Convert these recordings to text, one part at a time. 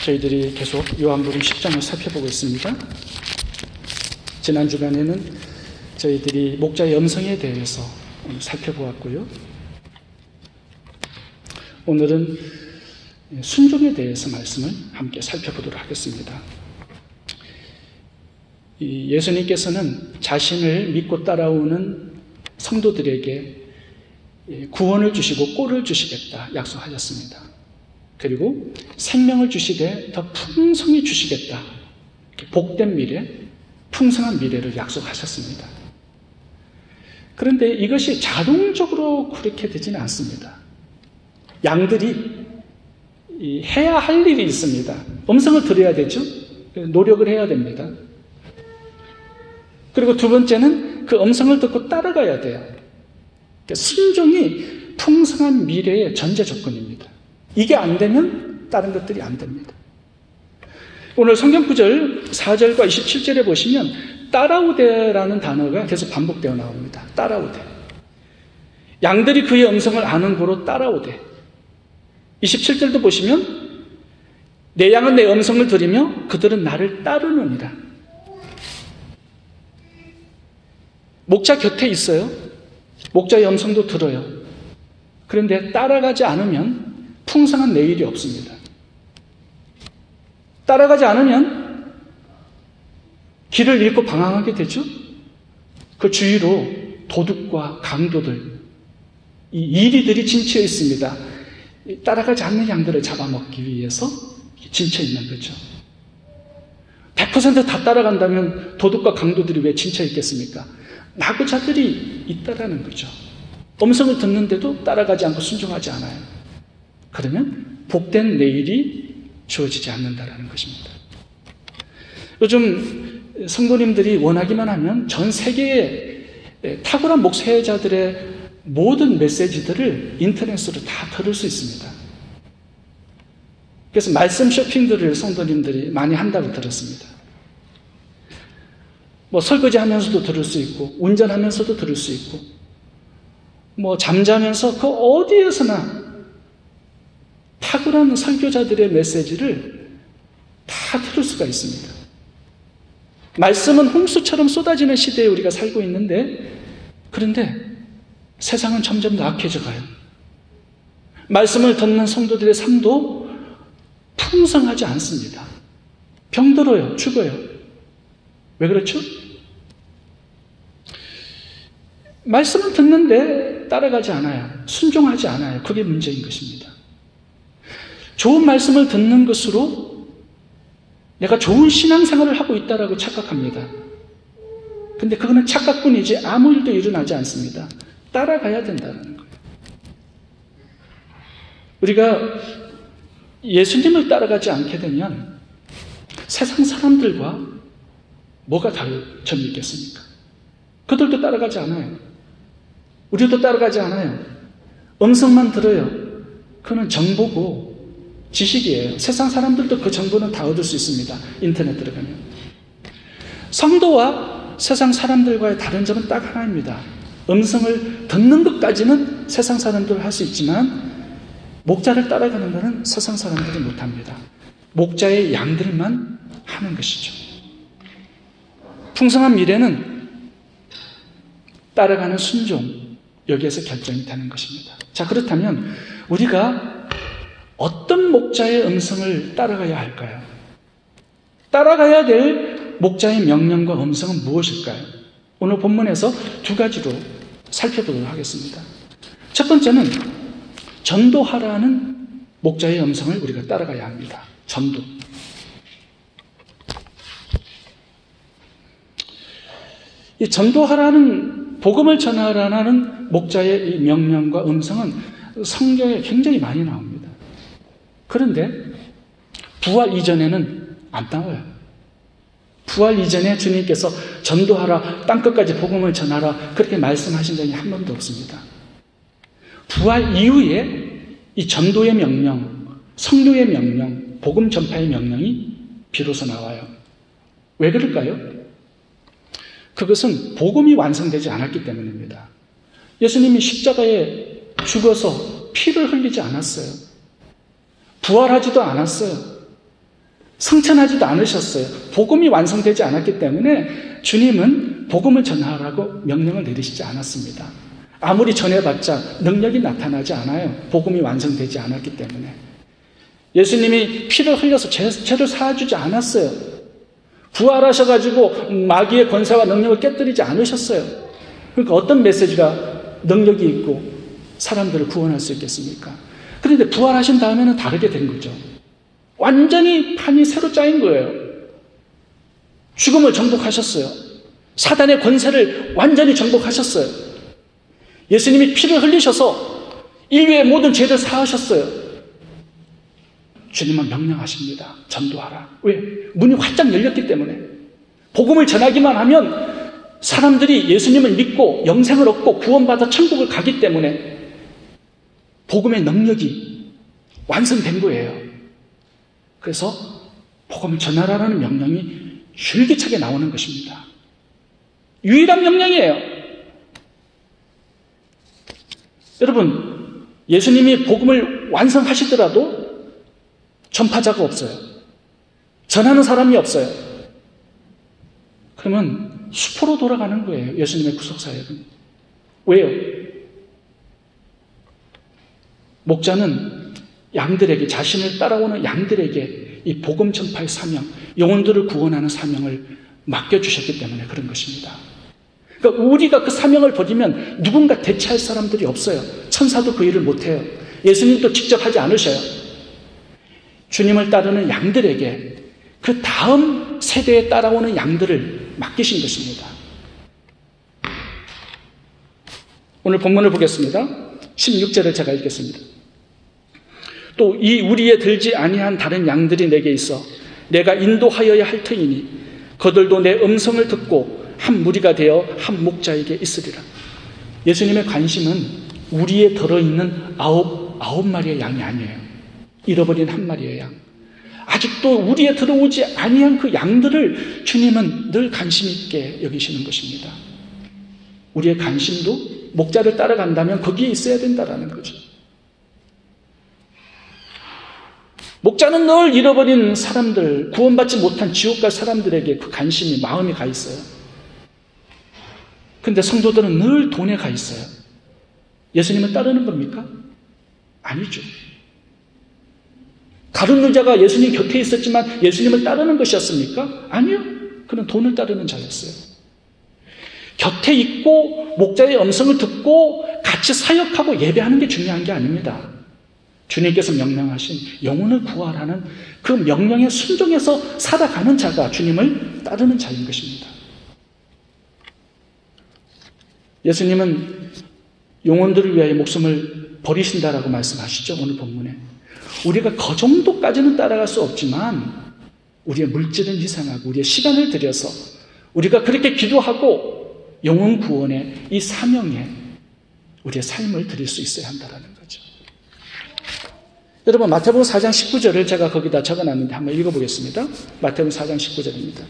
저희들이 계속 요한복음 10장을 살펴보고 있습니다. 지난 주간에는 저희들이 목자의 음성에 대해서 살펴보았고요. 오늘은 순종에 대해서 말씀을 함께 살펴보도록 하겠습니다. 예수님께서는 자신을 믿고 따라오는 성도들에게 구원을 주시고 꼴을 주시겠다 약속하셨습니다. 그리고 생명을 주시되 더 풍성히 주시겠다. 복된 미래, 풍성한 미래를 약속하셨습니다. 그런데 이것이 자동적으로 그렇게 되지는 않습니다. 양들이 해야 할 일이 있습니다. 음성을 들어야 되죠. 노력을 해야 됩니다. 그리고 두 번째는 그 음성을 듣고 따라가야 돼요. 순종이 풍성한 미래의 전제 조건입니다. 이게 안 되면 다른 것들이 안 됩니다. 오늘 성경 구절 4절과 27절에 보시면 따라오되라는 단어가 계속 반복되어 나옵니다. 따라오되. 양들이 그의 음성을 아는 고로 따라오되. 27절도 보시면 내 양은 내 음성을 들으며 그들은 나를 따르느니라. 목자 곁에 있어요. 목자의 음성도 들어요. 그런데 따라가지 않으면 풍성한 내일이 없습니다. 따라가지 않으면 길을 잃고 방황하게 되죠. 그 주위로 도둑과 강도들, 이 이리들이 진치어 있습니다. 따라가지 않는 양들을 잡아먹기 위해서 진치어 있는 거죠. 100% 다 따라간다면 도둑과 강도들이 왜 진치어 있겠습니까? 나고자들이 있다라는 거죠. 음성을 듣는데도 따라가지 않고 순종하지 않아요. 그러면 복된 내일이 주어지지 않는다라는 것입니다. 요즘 성도님들이 원하기만 하면 전 세계의 탁월한 목회자들의 모든 메시지들을 인터넷으로 다 들을 수 있습니다. 그래서 말씀 쇼핑들을 성도님들이 많이 한다고 들었습니다. 설거지 하면서도 들을 수 있고, 운전하면서도 들을 수 있고, 잠자면서 그 어디에서나 탁월한 설교자들의 메시지를 다 들을 수가 있습니다. 말씀은 홍수처럼 쏟아지는 시대에 우리가 살고 있는데, 그런데 세상은 점점 더 악해져 가요. 말씀을 듣는 성도들의 삶도 풍성하지 않습니다. 병들어요. 죽어요. 왜 그렇죠? 말씀을 듣는데 따라가지 않아요. 순종하지 않아요. 그게 문제인 것입니다. 좋은 말씀을 듣는 것으로 내가 좋은 신앙생활을 하고 있다라고 착각합니다. 근데 그거는 착각뿐이지 아무 일도 일어나지 않습니다. 따라가야 된다는 거예요. 우리가 예수님을 따라가지 않게 되면 세상 사람들과 뭐가 다른 점이 있겠습니까? 그들도 따라가지 않아요. 우리도 따라가지 않아요. 음성만 들어요. 그건 정보고 지식이에요. 세상 사람들도 그 정보는 다 얻을 수 있습니다. 인터넷 들어가면. 성도와 세상 사람들과의 다른 점은 딱 하나입니다. 음성을 듣는 것까지는 세상 사람들 할 수 있지만 목자를 따라가는 것은 세상 사람들이 못합니다. 목자의 양들만 하는 것이죠. 풍성한 미래는 따라가는 순종, 여기에서 결정이 되는 것입니다. 자, 그렇다면 우리가 어떤 목자의 음성을 따라가야 할까요? 따라가야 될 목자의 명령과 음성은 무엇일까요? 오늘 본문에서 두 가지로 살펴보도록 하겠습니다. 첫 번째는 전도하라는 목자의 음성을 우리가 따라가야 합니다. 전도. 이 전도하라는, 복음을 전하라는 목자의 이 명령과 음성은 성경에 굉장히 많이 나옵니다. 그런데 부활 이전에는 안 나와요. 부활 이전에 주님께서 전도하라, 땅끝까지 복음을 전하라 그렇게 말씀하신 적이 한 번도 없습니다. 부활 이후에 이 전도의 명령, 성교의 명령, 복음 전파의 명령이 비로소 나와요. 왜 그럴까요? 그것은 복음이 완성되지 않았기 때문입니다. 예수님이 십자가에 죽어서 피를 흘리지 않았어요. 부활하지도 않았어요. 성천하지도 않으셨어요. 복음이 완성되지 않았기 때문에 주님은 복음을 전하라고 명령을 내리시지 않았습니다. 아무리 전해봤자 능력이 나타나지 않아요. 복음이 완성되지 않았기 때문에. 예수님이 피를 흘려서 죄를 사하주지 않았어요. 부활하셔가지고 마귀의 권세와 능력을 깨뜨리지 않으셨어요. 그러니까 어떤 메시지가 능력이 있고 사람들을 구원할 수 있겠습니까? 그런데 부활하신 다음에는 다르게 된 거죠. 완전히 판이 새로 짜인 거예요. 죽음을 정복하셨어요. 사단의 권세를 완전히 정복하셨어요. 예수님이 피를 흘리셔서 인류의 모든 죄를 사하셨어요. 주님은 명령하십니다. 전도하라. 왜? 문이 활짝 열렸기 때문에. 복음을 전하기만 하면 사람들이 예수님을 믿고 영생을 얻고 구원받아 천국을 가기 때문에 복음의 능력이 완성된 거예요. 그래서 복음을 전하라는 명령이 줄기차게 나오는 것입니다. 유일한 명령이에요. 여러분, 예수님이 복음을 완성하시더라도 전파자가 없어요. 전하는 사람이 없어요. 그러면 수포로 돌아가는 거예요. 예수님의 구속사역은. 왜요? 목자는 양들에게, 자신을 따라오는 양들에게 이 복음 전파의 사명, 영혼들을 구원하는 사명을 맡겨주셨기 때문에 그런 것입니다. 그러니까 우리가 그 사명을 버리면 누군가 대체할 사람들이 없어요. 천사도 그 일을 못해요. 예수님도 직접 하지 않으셔요. 주님을 따르는 양들에게 그 다음 세대에 따라오는 양들을 맡기신 것입니다. 오늘 본문을 보겠습니다. 16절을 제가 읽겠습니다. 또 이 우리에 들지 아니한 다른 양들이 내게 있어 내가 인도하여야 할 터이니 그들도 내 음성을 듣고 한 무리가 되어 한 목자에게 있으리라. 예수님의 관심은 우리에 들어있는 아홉 마리의 양이 아니에요. 잃어버린 한 마리의 양. 아직도 우리에 들어오지 아니한 그 양들을 주님은 늘 관심 있게 여기시는 것입니다. 우리의 관심도 목자를 따라간다면 거기에 있어야 된다는 거죠. 목자는 늘 잃어버린 사람들, 구원받지 못한 지옥 갈 사람들에게 그 관심이, 마음이 가 있어요. 그런데 성도들은 늘 돈에 가 있어요. 예수님을 따르는 겁니까? 아니죠. 다른 여자가 예수님 곁에 있었지만 예수님을 따르는 것이었습니까? 아니요. 그는 돈을 따르는 자였어요. 곁에 있고 목자의 음성을 듣고 같이 사역하고 예배하는 게 중요한 게 아닙니다. 주님께서 명령하신 영혼을 구하라는 그 명령에 순종해서 살아가는 자가 주님을 따르는 자인 것입니다. 예수님은 영혼들을 위하여 목숨을 버리신다라고 말씀하시죠. 오늘 본문에. 우리가 그 정도까지는 따라갈 수 없지만 우리의 물질은 희생하고 우리의 시간을 들여서 우리가 그렇게 기도하고 영혼 구원의 이 사명에 우리의 삶을 드릴 수 있어야 한다는 거죠. 여러분, 마태복음 4장 19절을 제가 거기다 적어놨는데 한번 읽어보겠습니다. 마태복음 4장 19절입니다.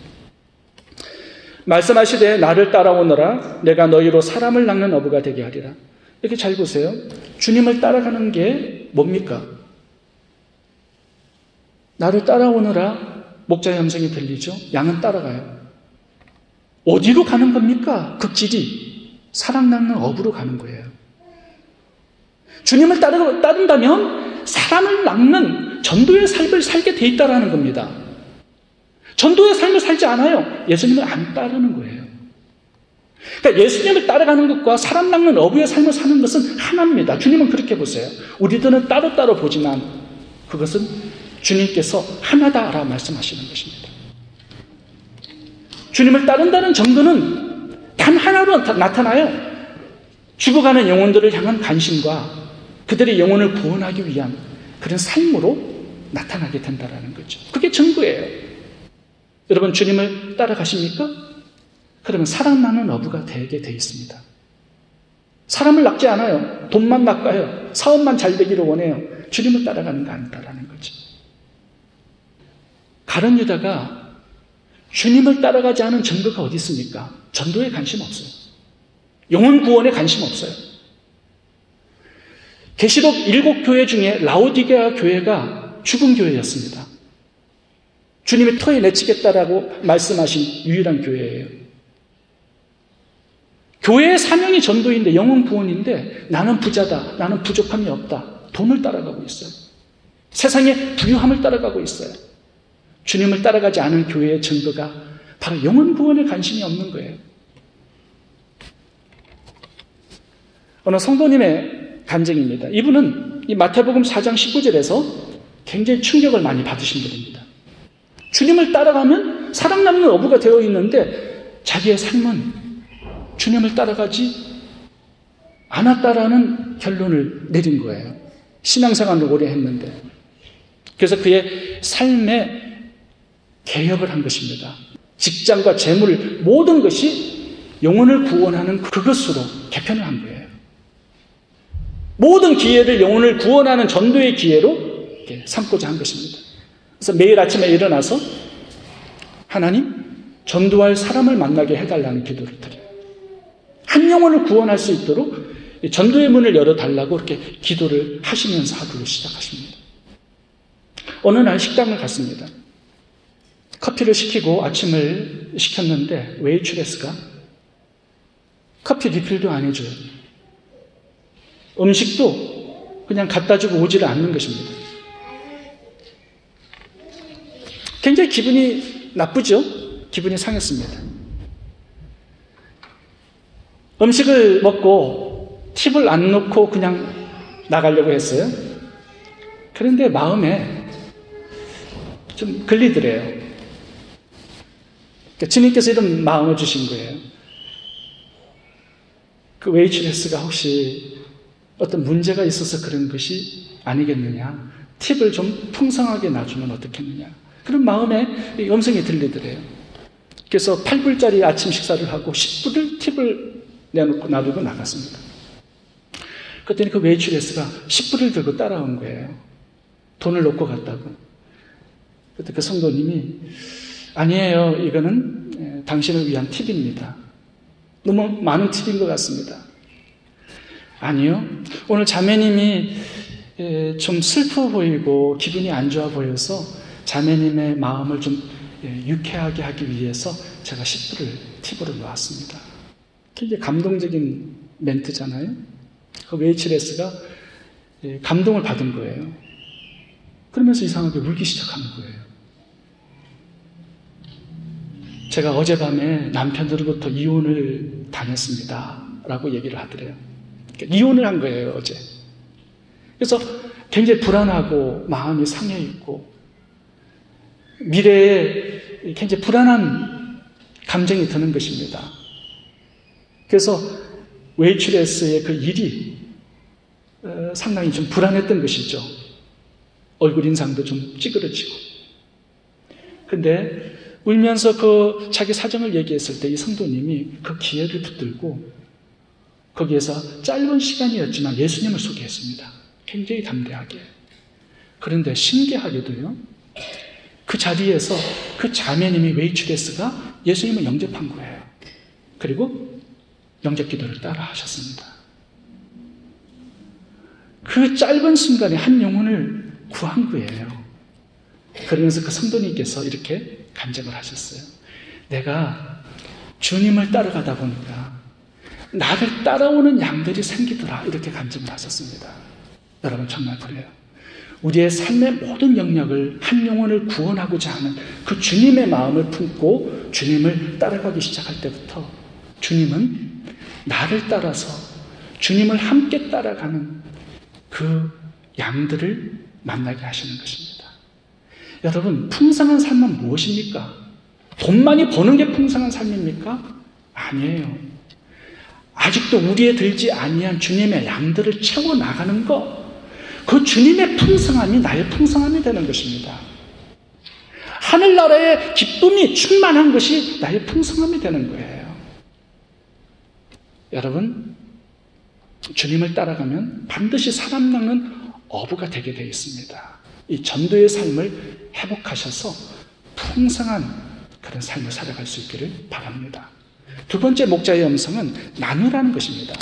말씀하시되 나를 따라오너라 내가 너희로 사람을 낚는 어부가 되게 하리라. 이렇게 잘 보세요. 주님을 따라가는 게 뭡니까? 나를 따라오너라 목자의 음성이 들리죠. 양은 따라가요. 어디로 가는 겁니까? 극지리 사람 낚는 어부로 가는 거예요. 주님을 따른다면 사람을 낚는 전도의 삶을 살게 돼 있다라는 겁니다. 전도의 삶을 살지 않아요. 예수님을 안 따르는 거예요. 그러니까 예수님을 따라가는 것과 사람 낚는 어부의 삶을 사는 것은 하나입니다. 주님은 그렇게 보세요. 우리들은 따로따로 보지만 그것은 주님께서 하나다라고 말씀하시는 것입니다. 주님을 따른다는 정도는 단 하나로 나타나요. 죽어가는 영혼들을 향한 관심과 그들의 영혼을 구원하기 위한 그런 삶으로 나타나게 된다는 거죠. 그게 전부예요. 여러분, 주님을 따라가십니까? 그러면 사람 낚는 어부가 되게 돼 있습니다. 사람을 낚지 않아요. 돈만 낚아요. 사업만 잘 되기를 원해요. 주님을 따라가는 거 아니다라는 거죠. 가룟 유다가 주님을 따라가지 않은 증거가 어디 있습니까? 전도에 관심 없어요. 영혼 구원에 관심 없어요. 계시록 7교회 중에 라오디게아 교회가 죽은 교회였습니다. 주님이 토해내치겠다라고 말씀하신 유일한 교회예요. 교회의 사명이 전도인데, 영혼 구원인데 나는 부자다, 나는 부족함이 없다, 돈을 따라가고 있어요. 세상의 부유함을 따라가고 있어요. 주님을 따라가지 않은 교회의 증거가 바로 영혼 구원에 관심이 없는 거예요. 어느 성도님의 간증입니다. 이분은 이 마태복음 4장 19절에서 굉장히 충격을 많이 받으신 분입니다. 주님을 따라가면 사랑받는 어부가 되어 있는데 자기의 삶은 주님을 따라가지 않았다라는 결론을 내린 거예요. 신앙생활을 오래 했는데. 그래서 그의 삶에 개혁을 한 것입니다. 직장과 재물, 모든 것이 영혼을 구원하는 그것으로 개편을 한 거예요. 모든 기회를 영혼을 구원하는 전도의 기회로 삼고자 한 것입니다. 그래서 매일 아침에 일어나서 하나님, 전도할 사람을 만나게 해달라는 기도를 드려요. 한 영혼을 구원할 수 있도록 전도의 문을 열어달라고 이렇게 기도를 하시면서 하루를 시작하십니다. 어느 날 식당을 갔습니다. 커피를 시키고 아침을 시켰는데 웨이트레스가 커피 리필도 안 해줘요. 음식도 그냥 갖다 주고 오지를 않는 것입니다. 굉장히 기분이 나쁘죠? 기분이 상했습니다. 음식을 먹고 팁을 안 놓고 그냥 나가려고 했어요. 그런데 마음에 좀 걸리더래요. 그러니까 주님께서 이런 마음을 주신 거예요. 그 웨이트레스가 혹시 어떤 문제가 있어서 그런 것이 아니겠느냐. 팁을 좀 풍성하게 놔주면 어떻겠느냐. 그런 마음에 음성이 들리더래요. 그래서 8불짜리 아침 식사를 하고 10불을 팁을 내놓고 놔두고 나갔습니다. 그랬더니 그 웨이트레스가 10불을 들고 따라온 거예요. 돈을 놓고 갔다고. 그때 그 성도님이 아니에요. 이거는 당신을 위한 팁입니다. 너무 많은 팁인 것 같습니다. 아니요. 오늘 자매님이 좀 슬퍼 보이고 기분이 안 좋아 보여서 자매님의 마음을 좀 유쾌하게 하기 위해서 제가 10불을 팁으로 놓았습니다. 굉장히 감동적인 멘트잖아요. 그 웨이트레스가 감동을 받은 거예요. 그러면서 이상하게 울기 시작하는 거예요. 제가 어젯밤에 남편으로부터 이혼을 당했습니다. 라고 얘기를 하더래요. 그러니까 이혼을 한 거예요, 어제. 그래서 굉장히 불안하고 마음이 상해 있고 미래에 굉장히 불안한 감정이 드는 것입니다. 그래서 웨이트레스의 그 일이 상당히 좀 불안했던 것이죠. 얼굴 인상도 좀 찌그러지고. 근데 울면서 그 자기 사정을 얘기했을 때 이 성도님이 그 기회를 붙들고 거기에서 짧은 시간이었지만 예수님을 소개했습니다. 굉장히 담대하게. 그런데 신기하게도요, 그 자리에서 그 자매님이 웨이트레스가 예수님을 영접한 거예요. 그리고 영접 기도를 따라 하셨습니다. 그 짧은 순간에 한 영혼을 구한 거예요. 그러면서 그 성도님께서 이렇게 간증을 하셨어요. 내가 주님을 따라가다 보니까 나를 따라오는 양들이 생기더라. 이렇게 간증을 하셨습니다. 여러분 정말 그래요. 우리의 삶의 모든 영역을 한 영혼을 구원하고자 하는 그 주님의 마음을 품고 주님을 따라가기 시작할 때부터 주님은 나를 따라서 주님을 함께 따라가는 그 양들을 만나게 하시는 것입니다. 여러분, 풍성한 삶은 무엇입니까? 돈 많이 버는 게 풍성한 삶입니까? 아니에요. 아직도 우리에 들지 아니한 주님의 양들을 채워나가는 것, 그 주님의 풍성함이 나의 풍성함이 되는 것입니다. 하늘나라의 기쁨이 충만한 것이 나의 풍성함이 되는 거예요. 여러분, 주님을 따라가면 반드시 사람 낚는 어부가 되게 되어 있습니다. 이 전도의 삶을 회복하셔서 풍성한 그런 삶을 살아갈 수 있기를 바랍니다. 두 번째 목자의 음성은 나누라는 것입니다.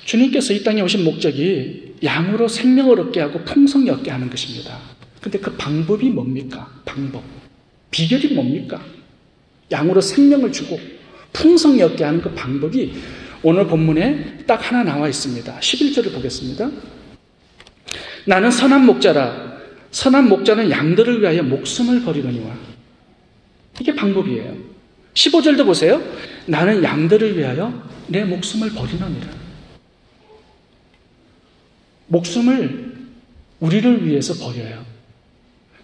주님께서 이 땅에 오신 목적이 양으로 생명을 얻게 하고 풍성히 얻게 하는 것입니다. 근데 그 방법이 뭡니까? 비결이 뭡니까? 양으로 생명을 주고 풍성히 얻게 하는 그 방법이 오늘 본문에 딱 하나 나와 있습니다. 11절을 보겠습니다. 나는 선한 목자라. 선한 목자는 양들을 위하여 목숨을 버리거니와. 이게 방법이에요. 15절도 보세요. 나는 양들을 위하여 내 목숨을 버리노니라. 목숨을 우리를 위해서 버려요.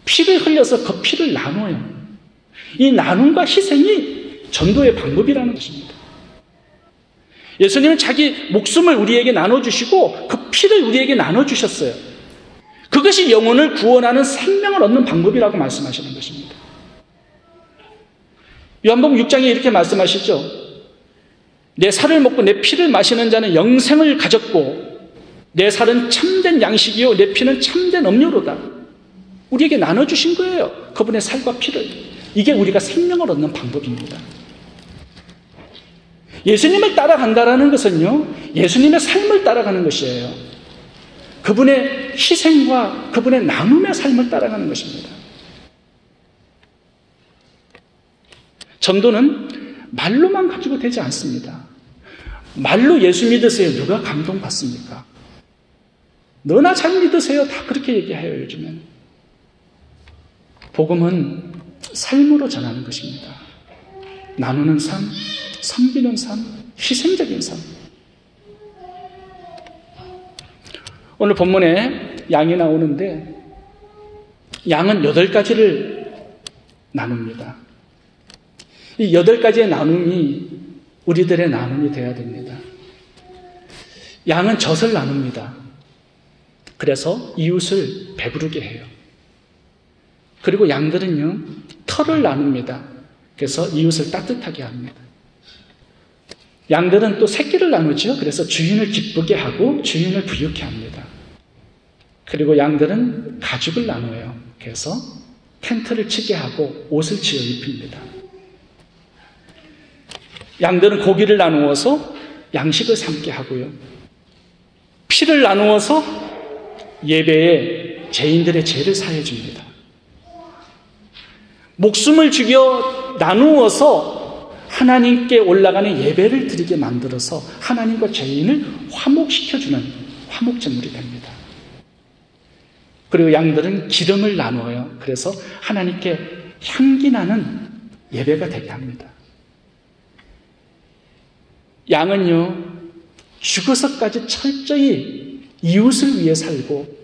피를 흘려서 그 피를 나눠요. 이 나눔과 희생이 전도의 방법이라는 것입니다. 예수님은 자기 목숨을 우리에게 나눠주시고 그 피를 우리에게 나눠주셨어요. 그것이 영혼을 구원하는 생명을 얻는 방법이라고 말씀하시는 것입니다. 요한복음 6장에 이렇게 말씀하시죠. 내 살을 먹고 내 피를 마시는 자는 영생을 가졌고 내 살은 참된 양식이요 내 피는 참된 음료로다. 우리에게 나눠주신 거예요. 그분의 살과 피를. 이게 우리가 생명을 얻는 방법입니다. 예수님을 따라간다는 것은요, 예수님의 삶을 따라가는 것이에요. 그분의 희생과 그분의 나눔의 삶을 따라가는 것입니다. 전도는 말로만 가지고 되지 않습니다. 말로 예수 믿으세요. 누가 감동받습니까? 너나 잘 믿으세요. 다 그렇게 얘기해요, 요즘에는. 복음은 삶으로 전하는 것입니다. 나누는 삶, 섬기는 삶, 희생적인 삶. 오늘 본문에 양이 나오는데 양은 8가지를 나눕니다. 이 8가지의 나눔이 우리들의 나눔이 되어야 됩니다. 양은 젖을 나눕니다. 그래서 이웃을 배부르게 해요. 그리고 양들은요, 털을 나눕니다. 그래서 이웃을 따뜻하게 합니다. 양들은 또 새끼를 나누죠. 그래서 주인을 기쁘게 하고 주인을 부유케 합니다. 그리고 양들은 가죽을 나눠요. 그래서 텐트를 치게 하고 옷을 지어 입힙니다. 양들은 고기를 나누어서 양식을 삼게 하고요. 피를 나누어서 예배에 죄인들의 죄를 사해 줍니다. 목숨을 죽여 나누어서 하나님께 올라가는 예배를 드리게 만들어서 하나님과 죄인을 화목시켜주는 화목제물이 됩니다. 그리고 양들은 기름을 나누어요. 그래서 하나님께 향기 나는 예배가 되게 합니다. 양은요, 죽어서까지 철저히 이웃을 위해 살고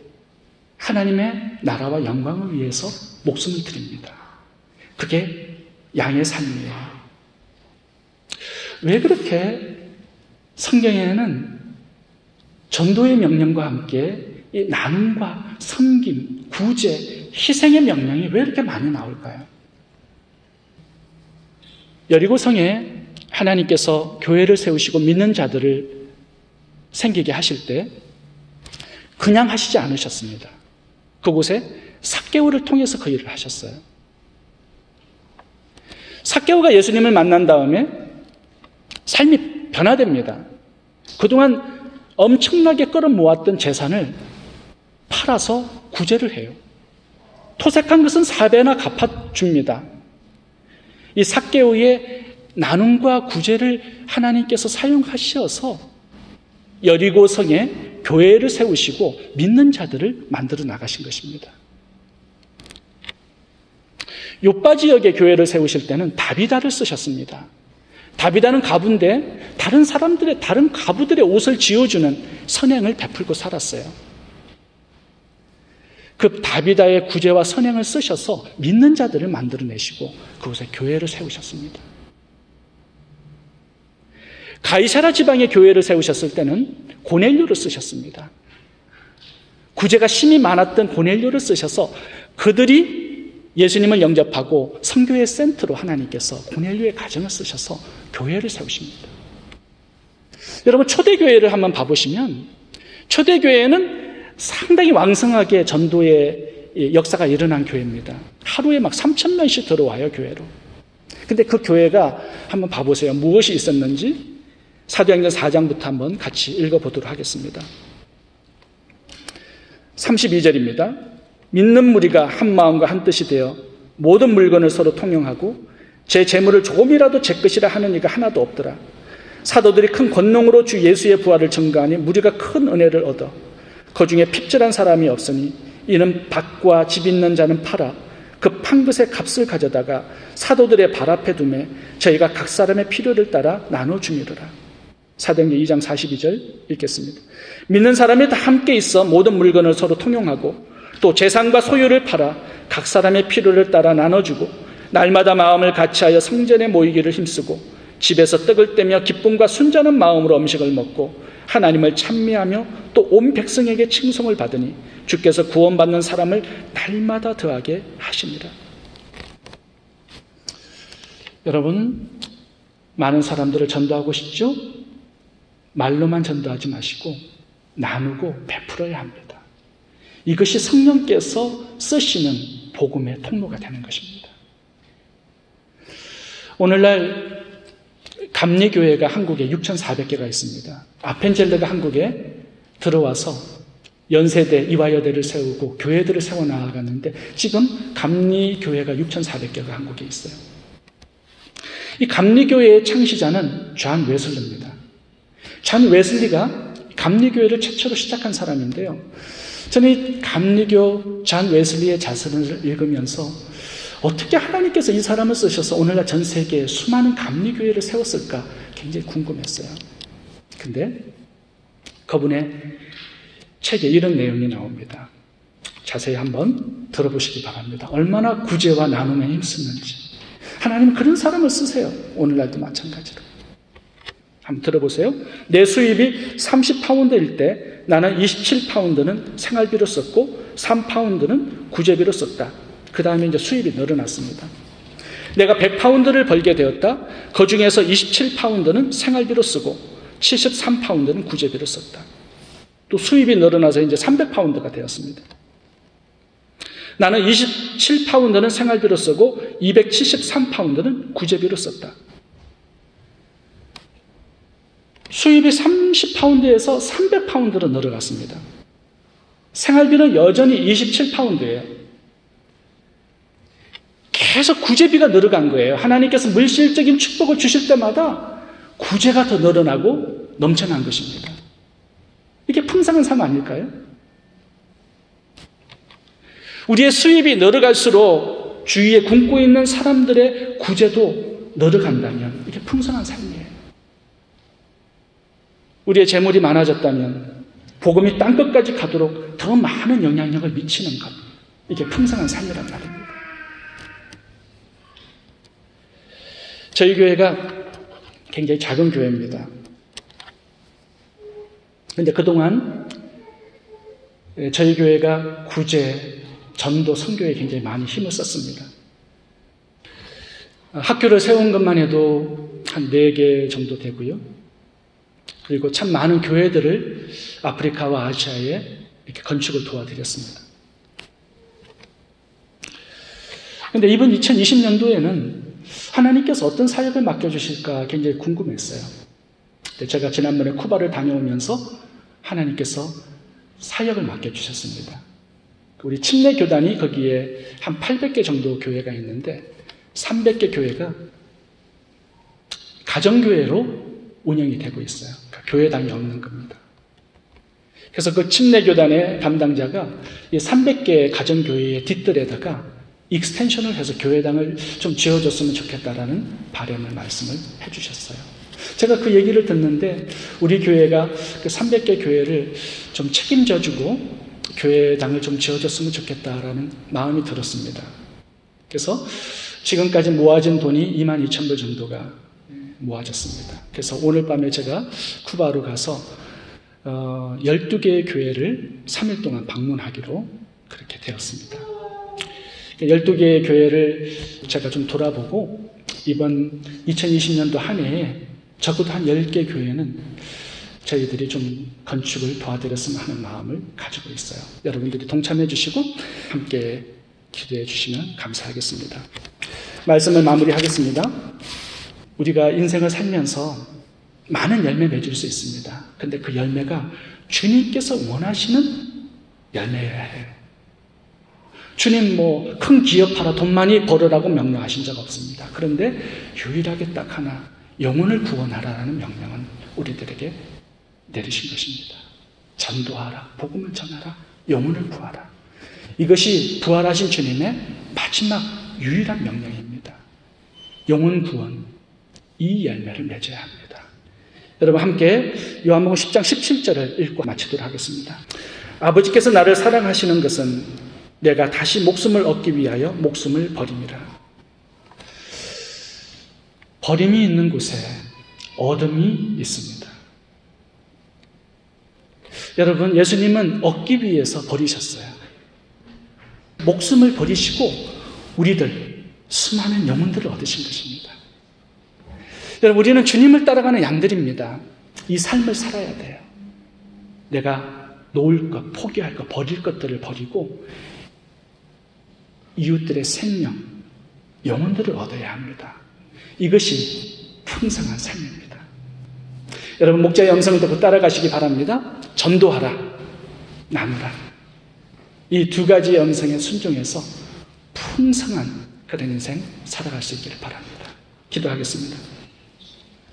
하나님의 나라와 영광을 위해서 목숨을 드립니다. 그게 양의 삶이에요. 왜 그렇게 성경에는 전도의 명령과 함께 이 나눔과 섬김, 구제, 희생의 명령이 왜 이렇게 많이 나올까요? 여리고성에 하나님께서 교회를 세우시고 믿는 자들을 생기게 하실 때 그냥 하시지 않으셨습니다. 그곳에 삭개오를 통해서 그 일을 하셨어요. 삭개오가 예수님을 만난 다음에 삶이 변화됩니다. 그동안 엄청나게 끌어모았던 재산을 팔아서 구제를 해요. 토색한 것은 4배나 갚아줍니다. 이 삭개오의 나눔과 구제를 하나님께서 사용하셔서 여리고성에 교회를 세우시고 믿는 자들을 만들어 나가신 것입니다. 요빠 지역에 교회를 세우실 때는 다비다를 쓰셨습니다. 다비다는 가부인데 다른 가부들의 옷을 지어주는 선행을 베풀고 살았어요. 그 다비다의 구제와 선행을 쓰셔서 믿는 자들을 만들어내시고 그곳에 교회를 세우셨습니다. 가이사라 지방의 교회를 세우셨을 때는 고넬료를 쓰셨습니다. 구제가 심히 많았던 고넬료를 쓰셔서 그들이 예수님을 영접하고 선교의 센터로 하나님께서 고넬료의 가정을 쓰셔서 교회를 세우십니다. 여러분 초대교회를 한번 봐보시면 초대교회는 상당히 왕성하게 전도의 역사가 일어난 교회입니다. 하루에 막 3,000명씩 들어와요, 교회로. 근데 그 교회가 한번 봐보세요. 무엇이 있었는지 사도행전 4장부터 한번 같이 읽어보도록 하겠습니다. 32절입니다. 믿는 무리가 한 마음과 한 뜻이 되어 모든 물건을 서로 통용하고 제 재물을 조금이라도 제 것이라 하는 이가 하나도 없더라. 사도들이 큰 권능으로 주 예수의 부활을 증거하니 무리가 큰 은혜를 얻어 그 중에 핍절한 사람이 없으니 이는 밭과 집 있는 자는 팔아 그 판 것의 값을 가져다가 사도들의 발 앞에 두매 저희가 각 사람의 필요를 따라 나눠주미르라. 사도행전 2장 42절 읽겠습니다. 믿는 사람이 다 함께 있어 모든 물건을 서로 통용하고 또 재산과 소유를 팔아 각 사람의 필요를 따라 나눠주고 날마다 마음을 같이하여 성전에 모이기를 힘쓰고 집에서 떡을 떼며 기쁨과 순전한 마음으로 음식을 먹고 하나님을 찬미하며 또 온 백성에게 칭송을 받으니 주께서 구원받는 사람을 날마다 더하게 하시니라. 여러분, 많은 사람들을 전도하고 싶죠? 말로만 전도하지 마시고 나누고 베풀어야 합니다. 이것이 성령께서 쓰시는 복음의 통로가 되는 것입니다. 오늘날 감리교회가 한국에 6,400개가 있습니다. 아펜젤레가 한국에 들어와서 연세대, 이화여대를 세우고 교회들을 세워나가는데 지금 감리교회가 6,400개가 한국에 있어요. 이 감리교회의 창시자는 존 웨슬리입니다. 존 웨슬리가 감리교회를 최초로 시작한 사람인데요. 저는 이 감리교 존 웨슬리의 자서를 읽으면서 어떻게 하나님께서 이 사람을 쓰셔서 오늘날 전 세계에 수많은 감리교회를 세웠을까 굉장히 궁금했어요. 근데 그분의 책에 이런 내용이 나옵니다. 자세히 한번 들어보시기 바랍니다. 얼마나 구제와 나눔에 힘쓰는지. 하나님은 그런 사람을 쓰세요. 오늘날도 마찬가지로. 한번 들어보세요. 내 수입이 30파운드일 때 나는 27파운드는 생활비로 썼고 3파운드는 구제비로 썼다. 그 다음에 이제 수입이 늘어났습니다. 내가 100파운드를 벌게 되었다. 그 중에서 27파운드는 생활비로 쓰고 73파운드는 구제비로 썼다. 또 수입이 늘어나서 이제 300파운드가 되었습니다. 나는 27파운드는 생활비로 쓰고 273파운드는 구제비로 썼다. 수입이 30파운드에서 300파운드로 늘어갔습니다. 생활비는 여전히 27파운드예요. 계속 구제비가 늘어간 거예요. 하나님께서 물질적인 축복을 주실 때마다 구제가 더 늘어나고 넘쳐난 것입니다. 이게 풍성한 삶 아닐까요? 우리의 수입이 늘어갈수록 주위에 굶고 있는 사람들의 구제도 늘어간다면 이게 풍성한 삶이에요. 우리의 재물이 많아졌다면 복음이 땅끝까지 가도록 더 많은 영향력을 미치는 것, 이게 풍성한 삶이란 말입니다. 저희 교회가 굉장히 작은 교회입니다. 그런데 그동안 저희 교회가 구제, 전도, 선교에 굉장히 많이 힘을 썼습니다. 학교를 세운 것만 해도 한 4개 정도 되고요. 그리고 참 많은 교회들을 아프리카와 아시아에 이렇게 건축을 도와드렸습니다. 그런데 이번 2020년도에는 하나님께서 어떤 사역을 맡겨주실까 굉장히 궁금했어요. 제가 지난번에 쿠바를 다녀오면서 하나님께서 사역을 맡겨주셨습니다. 우리 침례교단이 거기에 한 800개 정도 교회가 있는데 300개 교회가 가정교회로 운영이 되고 있어요. 그러니까 교회당이 없는 겁니다. 그래서 그 침례교단의 담당자가 이 300개 가정교회의 뒷뜰에다가 익스텐션을 해서 교회당을 좀 지어줬으면 좋겠다라는 바람을 말씀을 해주셨어요. 제가 그 얘기를 듣는데 우리 교회가 그 300개 교회를 좀 책임져주고 교회당을 좀 지어줬으면 좋겠다라는 마음이 들었습니다. 그래서 지금까지 모아진 돈이 22,000불 정도가 모아졌습니다. 그래서 오늘 밤에 제가 쿠바로 가서 12개의 교회를 3일 동안 방문하기로 그렇게 되었습니다. 12개의 교회를 제가 좀 돌아보고 이번 2020년도 한 해에 적어도 한 10개 교회는 저희들이 좀 건축을 도와드렸으면 하는 마음을 가지고 있어요. 여러분들이 동참해 주시고 함께 기도해 주시면 감사하겠습니다. 말씀을 마무리하겠습니다. 우리가 인생을 살면서 많은 열매 맺을 수 있습니다. 근데 그 열매가 주님께서 원하시는 열매여야 해요. 주님 큰 기업하라, 돈 많이 벌으라고 명령하신 적 없습니다. 그런데 유일하게 딱 하나, 영혼을 구원하라는 명령은 우리들에게 내리신 것입니다. 전도하라, 복음을 전하라, 영혼을 구하라. 이것이 부활하신 주님의 마지막 유일한 명령입니다. 영혼 구원, 이 열매를 맺어야 합니다. 여러분 함께 요한복음 10장 17절을 읽고 마치도록 하겠습니다. 아버지께서 나를 사랑하시는 것은 내가 다시 목숨을 얻기 위하여 목숨을 버림이라. 버림이 있는 곳에 어둠이 있습니다. 여러분, 예수님은 얻기 위해서 버리셨어요. 목숨을 버리시고 우리들 수많은 영혼들을 얻으신 것입니다. 여러분, 우리는 주님을 따라가는 양들입니다. 이 삶을 살아야 돼요. 내가 놓을 것, 포기할 것, 버릴 것들을 버리고 이웃들의 생명, 영혼들을 얻어야 합니다. 이것이 풍성한 삶입니다. 여러분, 목자의 음성을 듣고 따라가시기 바랍니다. 전도하라, 나누라. 이 두 가지의 음성에 순종해서 풍성한 그런 인생 살아갈 수 있기를 바랍니다. 기도하겠습니다.